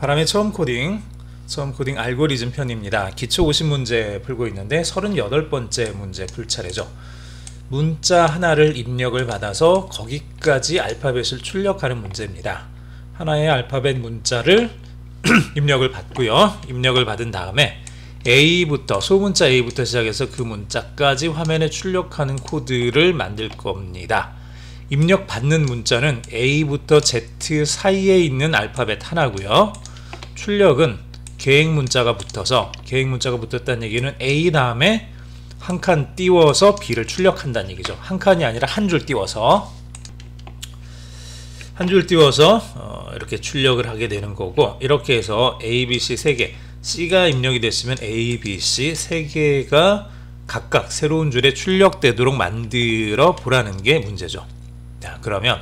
바람의 처음 코딩 알고리즘 편입니다. 기초 50문제 풀고 있는데 38번째 문제 풀 차례죠. 문자 하나를 입력을 받아서 거기까지 알파벳을 출력하는 문제입니다. 하나의 알파벳 문자를 입력을 받고요. 입력을 받은 다음에 A부터, 소문자 A부터 시작해서 그 문자까지 화면에 출력하는 코드를 만들 겁니다. 입력 받는 문자는 A부터 Z 사이에 있는 알파벳 하나고요. 출력은 계획 문자가 붙었다는 얘기는 A 다음에 한 칸 띄워서 B를 출력한다는 얘기죠. 한 칸이 아니라 한 줄 띄워서 이렇게 출력을 하게 되는 거고, 이렇게 해서 A, B, C 3개, C가 입력이 됐으면 A, B, C 3개가 각각 새로운 줄에 출력되도록 만들어 보라는 게 문제죠. 자, 그러면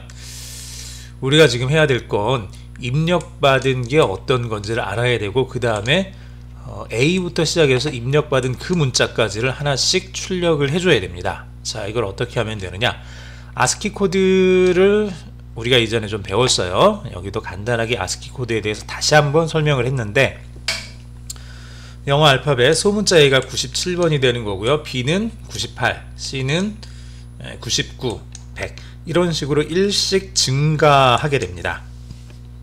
우리가 지금 해야 될 건 입력받은 게 어떤 건지를 알아야 되고, 그 다음에 A부터 시작해서 입력받은 그 문자까지를 하나씩 출력을 해줘야 됩니다. 자, 이걸 어떻게 하면 되느냐, 아스키 코드를 우리가 이전에 좀 배웠어요. 여기도 간단하게 아스키 코드에 대해서 다시 한번 설명을 했는데, 영어 알파벳 소문자 A가 97번이 되는 거고요. B는 98, C는 99, 100 이런 식으로 1씩 증가하게 됩니다.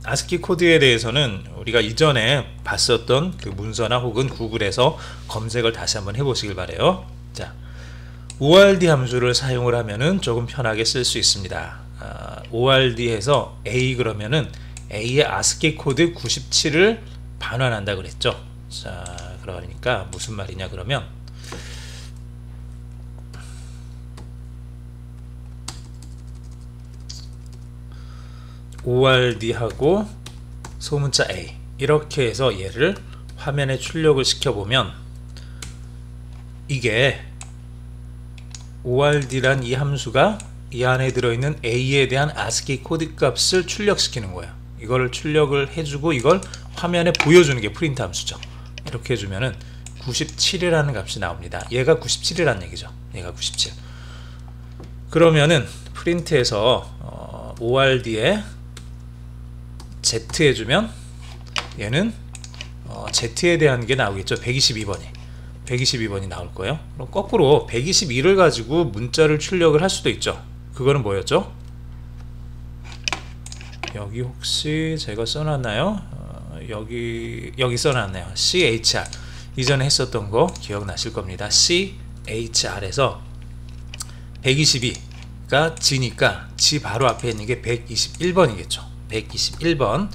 아스키 코드에 대해서는 우리가 이전에 봤었던 그 문서나 혹은 구글에서 검색을 다시 한번 해보시길 바래요. 자, ORD 함수를 사용을 하면은 조금 편하게 쓸 수 있습니다. ORD에서 A 그러면은 A의 아스키 코드 97을 반환한다 그랬죠. 자, 그러니까 무슨 말이냐 그러면 ORD하고 소문자 A 이렇게 해서 얘를 화면에 출력을 시켜보면, 이게 ORD란 이 함수가 이 안에 들어있는 A에 대한 ASCII 코드 값을 출력시키는 거예요. 이거를 출력을 해주고 이걸 화면에 보여주는 게 프린트 함수죠. 이렇게 해주면은 97이라는 값이 나옵니다. 얘가 97이라는 얘기죠. 얘가 97. 그러면은 프린트에서 ORD에 Z 해주면 얘는 Z에 대한 게 나오겠죠. 122번이 나올 거예요. 그럼 거꾸로 122를 가지고 문자를 출력을 할 수도 있죠. 그거는 뭐였죠? 여기 혹시 제가 써놨나요? 여기 써놨네요. CHR 이전에 했었던 거 기억나실 겁니다. CHR에서 122가 G니까 G 바로 앞에 있는 게 121번이겠죠. 121번.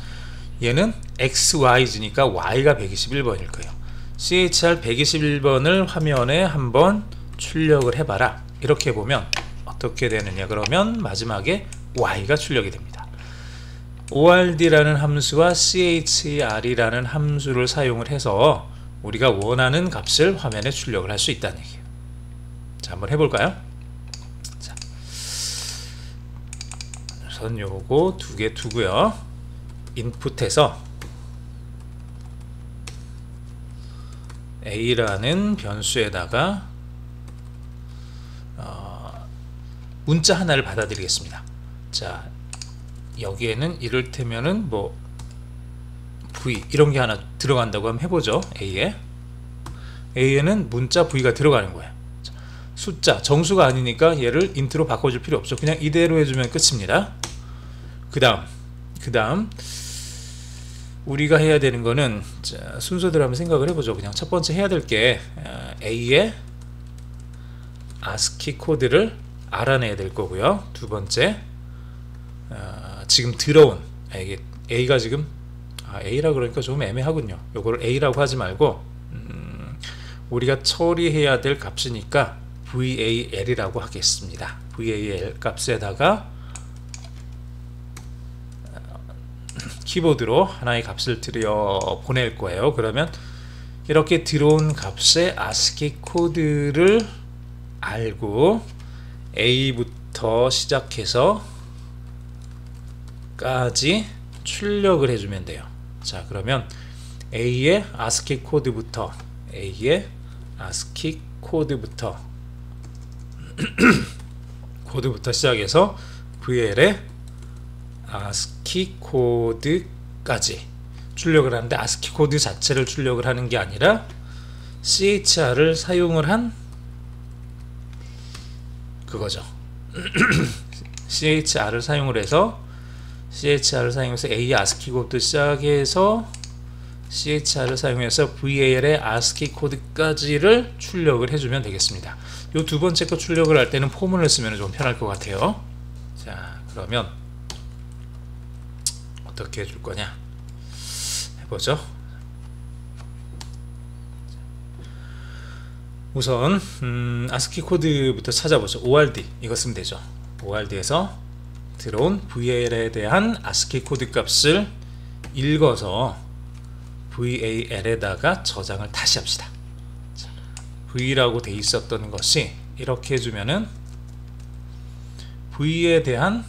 얘는 XYZ니까 Y가 121번일 거예요. CHR 121번을 화면에 한번 출력을 해봐라. 이렇게 보면 어떻게 되느냐 그러면 마지막에 Y가 출력이 됩니다. ORD라는 함수와 CHR이라는 함수를 사용을 해서 우리가 원하는 값을 화면에 출력을 할 수 있다는 얘기예요. 자, 한번 해볼까요? 자, 우선 요거 두 개 두고요. 인풋에서 A라는 변수에다가 문자 하나를 받아들이겠습니다. 자, 여기에는 이를테면은 뭐 V 이런 게 하나 들어간다고 하면 해보죠. A에는 문자 V가 들어가는 거예요. 숫자 정수가 아니니까 얘를 인트로 바꿔줄 필요 없죠. 그냥 이대로 해주면 끝입니다. 그 다음 우리가 해야 되는 거는, 자, 순서대로 한번 생각을 해보죠. 그냥 첫 번째 해야 될 게 A의 ASCII 코드를 알아내야 될 거고요. 두 번째, 지금 들어온 이게 A가 지금 A라 그러니까 좀 애매하군요. 요거를 A라고 하지 말고 우리가 처리해야 될 값이니까 VAL이라고 하겠습니다. VAL 값에다가 키보드로 하나의 값을 들여 보낼 거예요. 그러면 이렇게 들어온 값의 ASCII 코드를 알고 A부터 시작해서 까지 출력을 해주면 돼요. 자, 그러면 A의 ASCII 코드부터 시작해서 VL의 ASCII 코드까지 출력을 하는데 ASCII 코드 자체를 출력을 하는 게 아니라 CHR을 사용을 한 그거죠. CHR을 사용을 해서 A ASCII 코드 시작해서 CHR을 사용해서 VAL의 ASCII 코드까지를 출력을 해주면 되겠습니다. 이 두 번째 거 출력을 할 때는 포문을 쓰면 좀 편할 것 같아요. 자, 그러면 어떻게 해줄 거냐 해보죠. 우선 ASCII 코드부터 찾아보죠. ORD 이거 쓰면 되죠. ORD에서 들어온 VAL에 대한 ASCII 코드 값을 읽어서 VAL에다가 저장을 다시 합시다. 자, V라고 돼 있었던 것이 이렇게 해주면은 V에 대한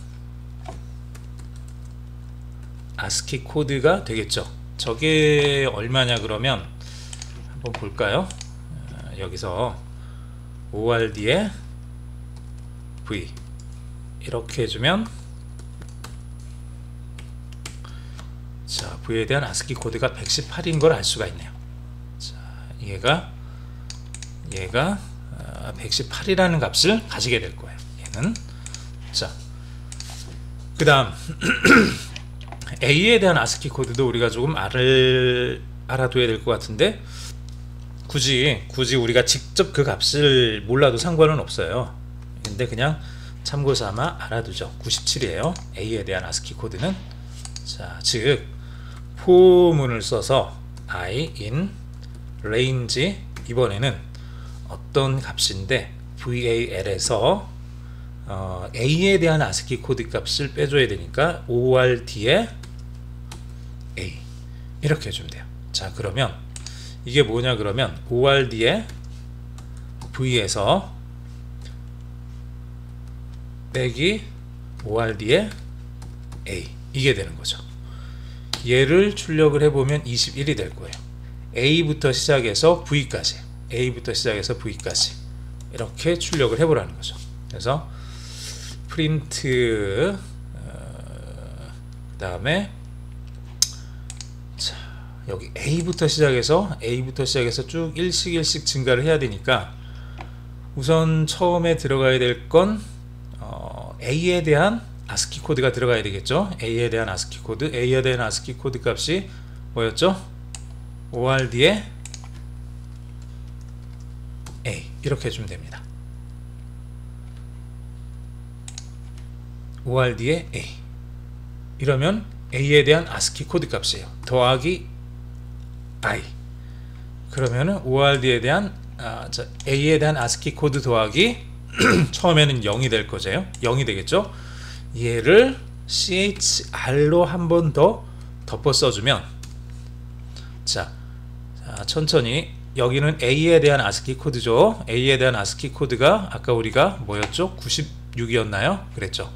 ASCII 코드가 되겠죠. 저게 얼마냐 그러면 한번 볼까요? 여기서 ORD에 V 이렇게 해주면 자, V에 대한 ASCII 코드가 118인 걸 알 수가 있네요. 자, 얘가 118이라는 값을 가지게 될 거예요. 얘는 자, 그 다음 A에 대한 ASCII 코드도 우리가 조금 알아둬야 될 것 같은데 굳이 우리가 직접 그 값을 몰라도 상관은 없어요. 근데 그냥 참고 삼아 알아두죠. 97이에요. A에 대한 ASCII 코드는. 자, 즉 포문을 써서 I in range 이번에는 어떤 값인데 VAL에서 A에 대한 ASCII 코드 값을 빼줘야 되니까 ORD에 A 이렇게 해주면 돼요. 자, 그러면 이게 뭐냐 그러면 ORD에 V에서 빼기 ORD에 A 이게 되는 거죠. 얘를 출력을 해보면 21이 될 거예요. A부터 시작해서 V까지 이렇게 출력을 해보라는 거죠. 그래서 프린트 그 다음에 자, 여기 A부터 시작해서 쭉 일씩 증가를 해야 되니까 우선 처음에 들어가야 될 건 A에 대한 ASCII 코드가 들어가야 되겠죠. A에 대한 ASCII 코드 값이 뭐였죠? ORD에 A 이렇게 해주면 됩니다. ORD에 A 이러면 A에 대한 ASCII 코드 값이에요. 더하기 I 그러면은 ORD에 대한 A에 대한 ASCII 코드 더하기 처음에는 0이 될 거죠. 0이 되겠죠. 얘를 CHR로 한 번 더 덮어 써주면 자, 천천히 여기는 A에 대한 ASCII 코드죠. A에 대한 ASCII 코드가 아까 우리가 뭐였죠? 96이었나요? 그랬죠.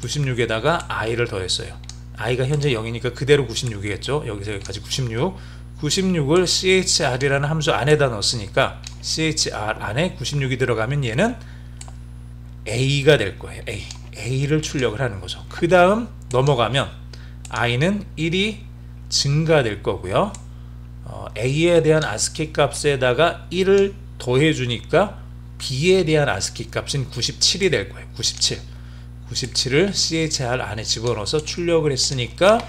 96에다가 I를 더했어요. I가 현재 0이니까 그대로 96이겠죠. 여기서 여기까지 96을 CHR이라는 함수 안에다 넣었으니까 CHR 안에 96이 들어가면 얘는 A가 될 거예요. A를 출력을 하는 거죠. 그 다음 넘어가면 I는 1이 증가될 거고요. A에 대한 ASCII 값에다가 1을 더해 주니까 B에 대한 ASCII 값은 97이 될 거예요. 97을 CHR 안에 집어넣어서 출력을 했으니까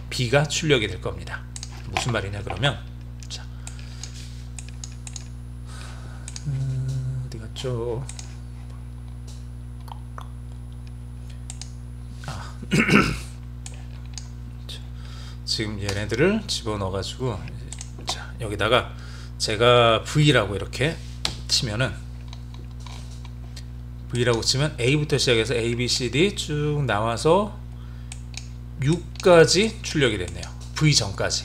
B가 출력이 될 겁니다. 무슨 말이냐 그러면 자, 어디 갔죠? 지금 얘네들을 집어넣어 가지고 자, 여기다가 제가 V라고 이렇게 치면은 V라고 치면 A부터 시작해서 A, B, C, D 쭉 나와서 6까지 출력이 됐네요. V 전까지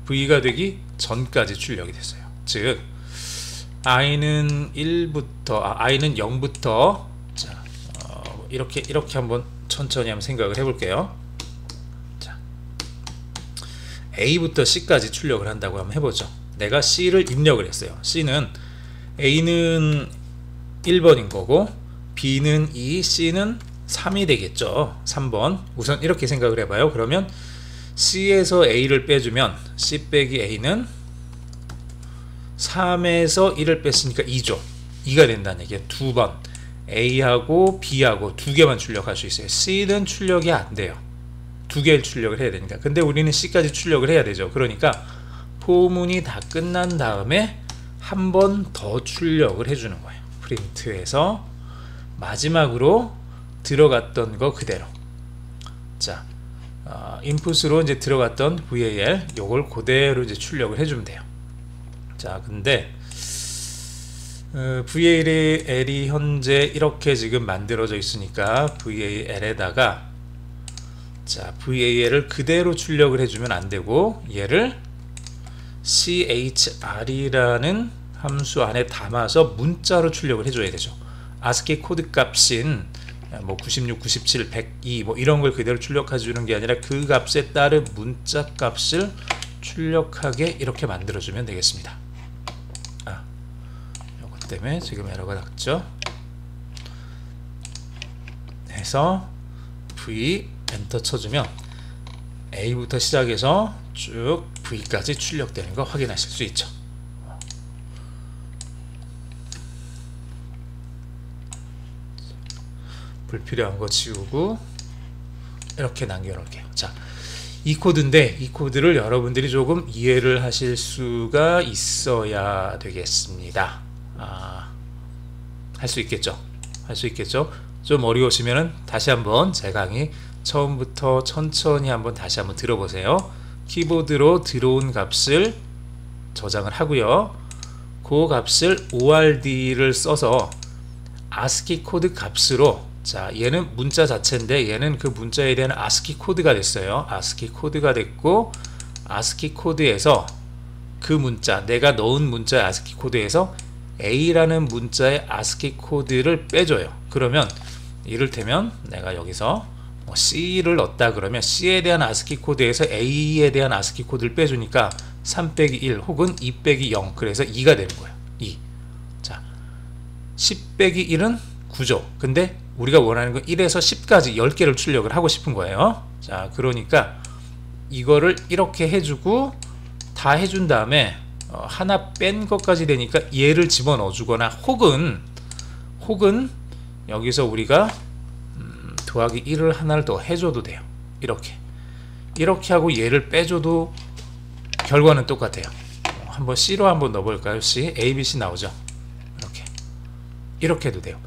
V가 되기 전까지 출력이 됐어요. 즉 I는 0부터 자, 이렇게 한번 천천히 한번 생각을 해볼게요. 자, A부터 C까지 출력을 한다고 한번 해보죠. 내가 C를 입력을 했어요. A는 1번인 거고 B는 2, C는 3이 되겠죠. 3번 우선 이렇게 생각을 해봐요. 그러면 C에서 A를 빼주면 C 빼기 A는 3에서 1을 뺐으니까 2죠. 2가 된다는 얘기예요. 두 번 A하고 B하고 두 개만 출력할 수 있어요. C는 출력이 안 돼요. 두 개를 출력을 해야 되니까. 근데 우리는 C까지 출력을 해야 되죠. 그러니까 포문이 다 끝난 다음에 한 번 더 출력을 해주는 거예요. 프린트해서 마지막으로 들어갔던 거 그대로. 자, 인풋으로 이제 들어갔던 VAL 요걸 그대로 이제 출력을 해주면 돼요. 자, 근데 VAL이 현재 이렇게 지금 만들어져 있으니까 VAL에다가 자, VAL을 그대로 출력을 해주면 안 되고 얘를 CHR이라는 함수 안에 담아서 문자로 출력을 해줘야 되죠. ASCII 코드 값인 뭐 96, 97, 102 뭐 이런 걸 그대로 출력해 주는 게 아니라 그 값에 따른 문자 값을 출력하게 이렇게 만들어주면 되겠습니다. 요것 때문에 지금 에러가 났죠. 해서 V 엔터 쳐주면 A부터 시작해서 쭉 V까지 출력되는 거 확인하실 수 있죠. 불필요한 거 지우고 이렇게 남겨놓을게요. 자, 이 코드인데 이 코드를 여러분들이 조금 이해를 하실 수가 있어야 되겠습니다. 할 수 있겠죠? 할 수 있겠죠? 좀 어려우시면은 다시 한번 제 강의 처음부터 천천히 한번 다시 한번 들어보세요. 키보드로 들어온 값을 저장을 하고요. 그 값을 ORD를 써서 ASCII 코드 값으로 자, 얘는 문자 자체인데 얘는 그 문자에 대한 ASCII 코드가 됐어요. ASCII 코드가 됐고 ASCII 코드에서 그 문자 내가 넣은 문자의 ASCII 코드에서 A라는 문자의 ASCII 코드를 빼줘요. 그러면 이를테면 내가 여기서 뭐 C를 넣었다 그러면 C에 대한 ASCII 코드에서 A에 대한 ASCII 코드를 빼주니까 3 빼기 1 혹은 2 빼기 0 그래서 2가 되는 거예요. 2. 자, 10 빼기 1은 9죠. 근데 우리가 원하는 건 1에서 10까지 10개를 출력을 하고 싶은 거예요. 자, 그러니까 이거를 이렇게 해주고 다 해준 다음에 하나 뺀 것까지 되니까 얘를 집어넣어 주거나 혹은 여기서 우리가 더하기 1을 하나를 더 해줘도 돼요. 이렇게 하고 얘를 빼줘도 결과는 똑같아요. 한번 C로 한번 넣어볼까요? C, A, B, C 나오죠. 이렇게 해도 돼요.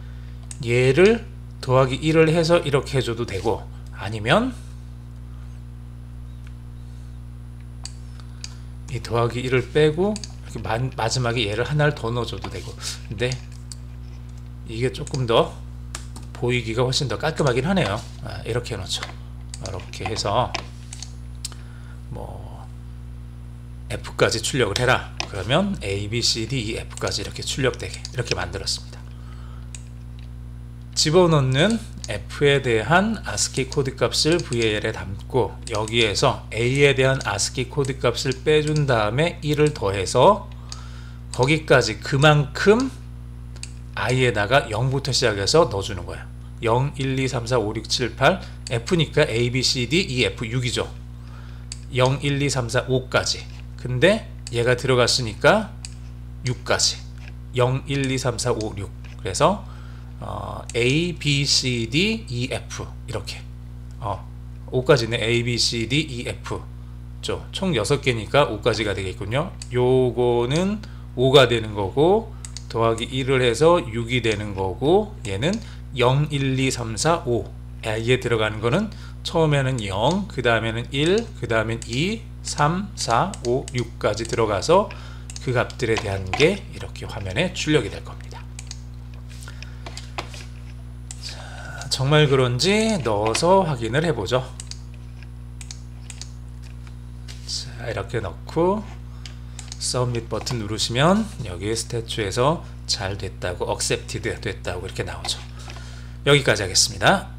얘를 더하기 1을 해서 이렇게 해줘도 되고 아니면 이 더하기 1을 빼고 이렇게 마지막에 얘를 하나를 더 넣어줘도 되고 근데 이게 조금 더 보이기가 훨씬 더 깔끔하긴 하네요. 이렇게 해놓죠. 이렇게 해서 뭐 F까지 출력을 해라 그러면 A, B, C, D, E, F까지 이렇게 출력되게 이렇게 만들었습니다. 집어넣는 F에 대한 ASCII 코드 값을 VAL에 담고 여기에서 A에 대한 ASCII 코드 값을 빼준 다음에 1을 더해서 거기까지 그만큼 I에다가 0부터 시작해서 넣어주는 거예요. 0, 1, 2, 3, 4, 5, 6, 7, 8 F니까 A, B, C, D, E, F 6이죠. 0, 1, 2, 3, 4, 5까지 근데 얘가 들어갔으니까 6까지 0, 1, 2, 3, 4, 5, 6 그래서 A, B, C, D, E, F 이렇게 5까지는 A, B, C, D, E, F 총 6개니까 5까지가 되겠군요. 요거는 5가 되는 거고 더하기 1을 해서 6이 되는 거고 얘는 0, 1, 2, 3, 4, 5 A에 들어가는 거는 처음에는 0, 그 다음에는 1, 그 다음엔 2, 3, 4, 5, 6까지 들어가서 그 값들에 대한 게 이렇게 화면에 출력이 될 겁니다. 정말 그런지 넣어서 확인을 해보죠. 자, 이렇게 넣고 서밋 버튼 누르시면 여기 스태츄에서 잘 됐다고 accepted 됐다고 이렇게 나오죠. 여기까지 하겠습니다.